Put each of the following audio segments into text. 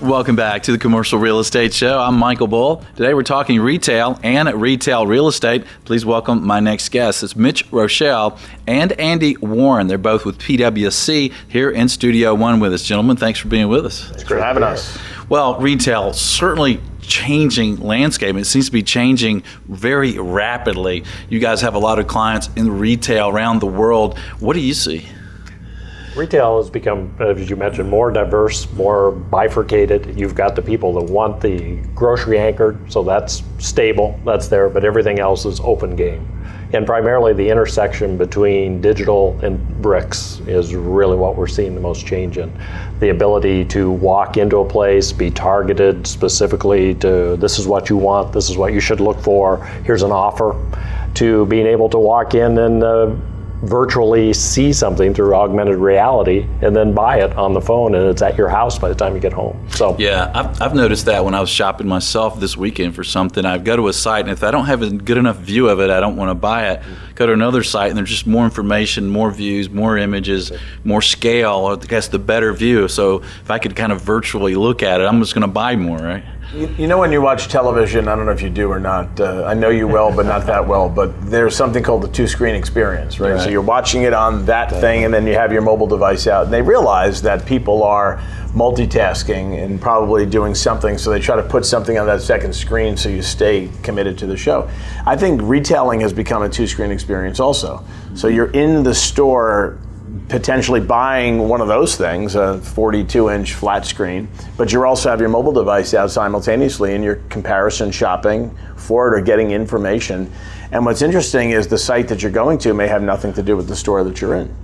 Welcome back to the Commercial Real Estate Show. I'm Michael Bull. Today we're talking retail and retail real estate. Please welcome my next guest. It's Mitch Roschelle and Andy Warren. They're both with PwC here in Studio One with us. Gentlemen, thanks for being with us. Thanks for having us. Well, retail, certainly changing landscape. It seems to be changing very rapidly. You guys have a lot of clients in retail around the world. What do you see? Retail has become, as you mentioned, more diverse, more bifurcated. You've got the people that want the grocery anchored, so that's stable, that's there, but everything else is open game. And primarily the intersection between digital and bricks is really what we're seeing the most change in. The ability to walk into a place, be targeted specifically to this is what you want, this is what you should look for, here's an offer, to being able to walk in and virtually see something through augmented reality and then buy it on the phone, and it's at your house by the time you get home. So yeah, I've noticed that when I was shopping myself this weekend for something. I go to a site, and if I don't have a good enough view of it, I don't want to buy it. Go to another site, and there's just more information, more views, more images, more scale, or I guess the better view. So if I could kind of virtually look at it, I'm just going to buy more, right? You know, when you watch television, I don't know if you do or not, I know you well, but not that well, but there's something called the two-screen experience, right? So you're watching it on that thing, and then you have your mobile device out, and they realize that people are multitasking and probably doing something, so they try to put something on that second screen so you stay committed to the show. I think retailing has become a two-screen experience also. So you're in the store potentially buying one of those things, a 42-inch flat screen, but you also have your mobile device out simultaneously and you're comparison shopping for it or getting information. And what's interesting is the site that you're going to may have nothing to do with the store that you're in.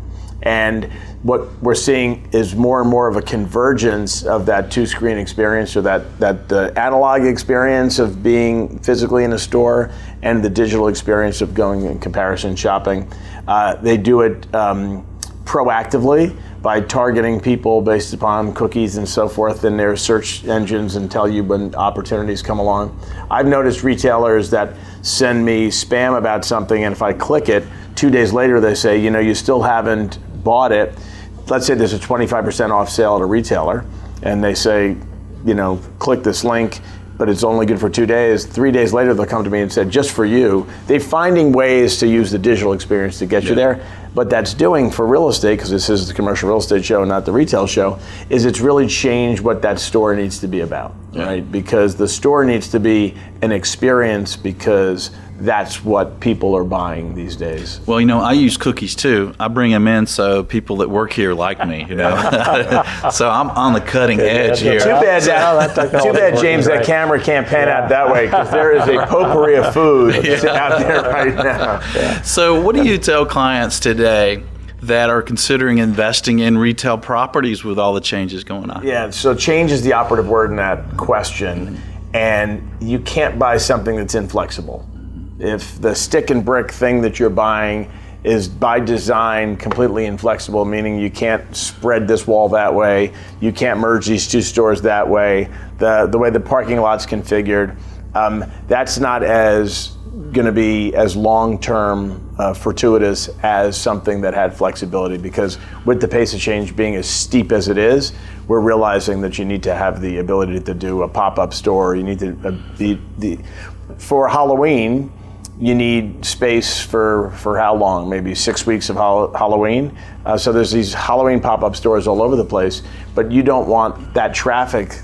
And what we're seeing is more and more of a convergence of that two-screen experience, or that the analog experience of being physically in a store and the digital experience of going in comparison shopping. They do it proactively by targeting people based upon cookies and so forth in their search engines and tell you when opportunities come along. I've noticed retailers that send me spam about something, and if I click it, 2 days later they say, you know, you still haven't bought it. Let's say there's a 25% off sale at a retailer, and they say, you know, click this link, but it's only good for 2 days. 3 days later, they'll come to me and say, just for you. They're finding ways to use the digital experience to get you there. What that's doing for real estate, because this is the commercial real estate show, not the retail show, is it's really changed what that store needs to be about, right? Because the store needs to be an experience, because that's what people are buying these days. Well, you know, I use cookies too. I bring them in so people that work here like me, you know. So I'm on the cutting edge here. Too bad, James, that camera can't pan out that way, because there is a potpourri of food out there right now. So what do you tell clients today that are considering investing in retail properties with all the changes going on? Yeah, so change is the operative word in that question, and you can't buy something that's inflexible. If the stick and brick thing that you're buying is by design completely inflexible, meaning you can't spread this wall that way, you can't merge these two stores that way, the way the parking lot's configured, that's not as going to be as long-term fortuitous as something that had flexibility, because with the pace of change being as steep as it is, we're realizing that you need to have the ability to do a pop-up store. You need to for Halloween, you need space for how long? Maybe 6 weeks of Halloween. So there's these Halloween pop-up stores all over the place, but you don't want that traffic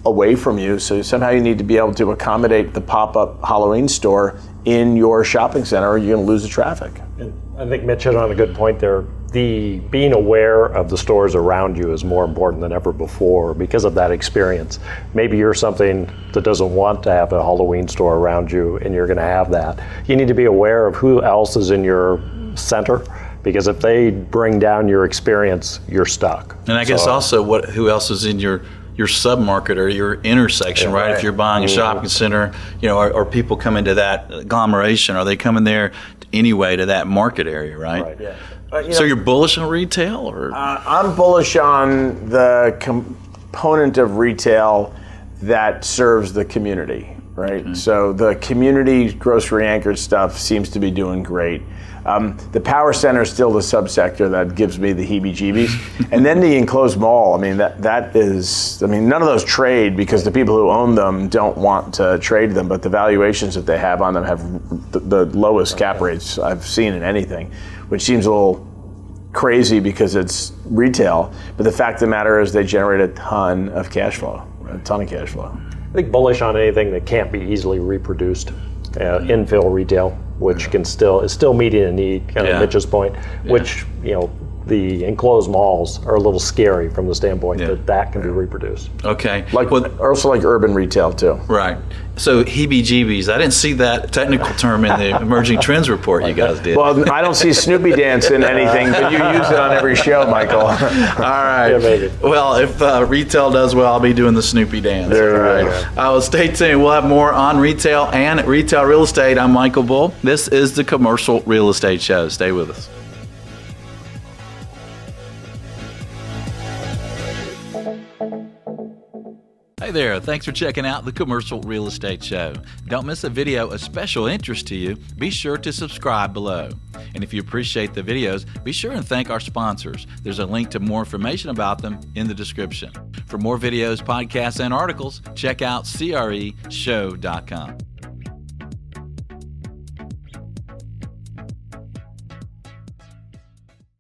away from you. So somehow you need to be able to accommodate the pop-up Halloween store in your shopping center, or you're going to lose the traffic. And I think Mitch hit on a good point there. The being aware of the stores around you is more important than ever before because of that experience. Maybe you're something that doesn't want to have a Halloween store around you, and you're going to have that. You need to be aware of who else is in your center, because if they bring down your experience, you're stuck. And I guess also who else is in your sub-market or your intersection, right? If you're buying a shopping center, you know, are people coming to that agglomeration? Are they coming there anyway to that market area, right? So you're bullish on retail, or? I'm bullish on the component of retail that serves the community, right? So the community grocery anchored stuff seems to be doing great. The power center is still the subsector that gives me the heebie-jeebies. And then the enclosed mall, I mean, that is, I mean, none of those trade because the people who own them don't want to trade them, but the valuations that they have on them have the lowest cap rates I've seen in anything, which seems a little crazy because it's retail. But the fact of the matter is they generate a ton of cash flow. I think bullish on anything that can't be easily reproduced. Infill retail, which is still meeting a need, kind of Mitch's point, which, the enclosed malls are a little scary from the standpoint that can be reproduced. Okay. Also like urban retail too. Right. So heebie-jeebies, I didn't see that technical term in the emerging trends report you guys did. Well, I don't see Snoopy dance in anything, but you use it on every show, Michael. All right. Yeah, maybe. Well, if retail does well, I'll be doing the Snoopy dance. There All right. Well, stay tuned. We'll have more on retail and retail real estate. I'm Michael Bull. This is the Commercial Real Estate Show. Stay with us. Hey there, thanks for checking out the Commercial Real Estate Show. Don't miss a video of special interest to you. Be sure to subscribe below. And if you appreciate the videos, be sure and thank our sponsors. There's a link to more information about them in the description. For more videos, podcasts, and articles, check out creshow.com.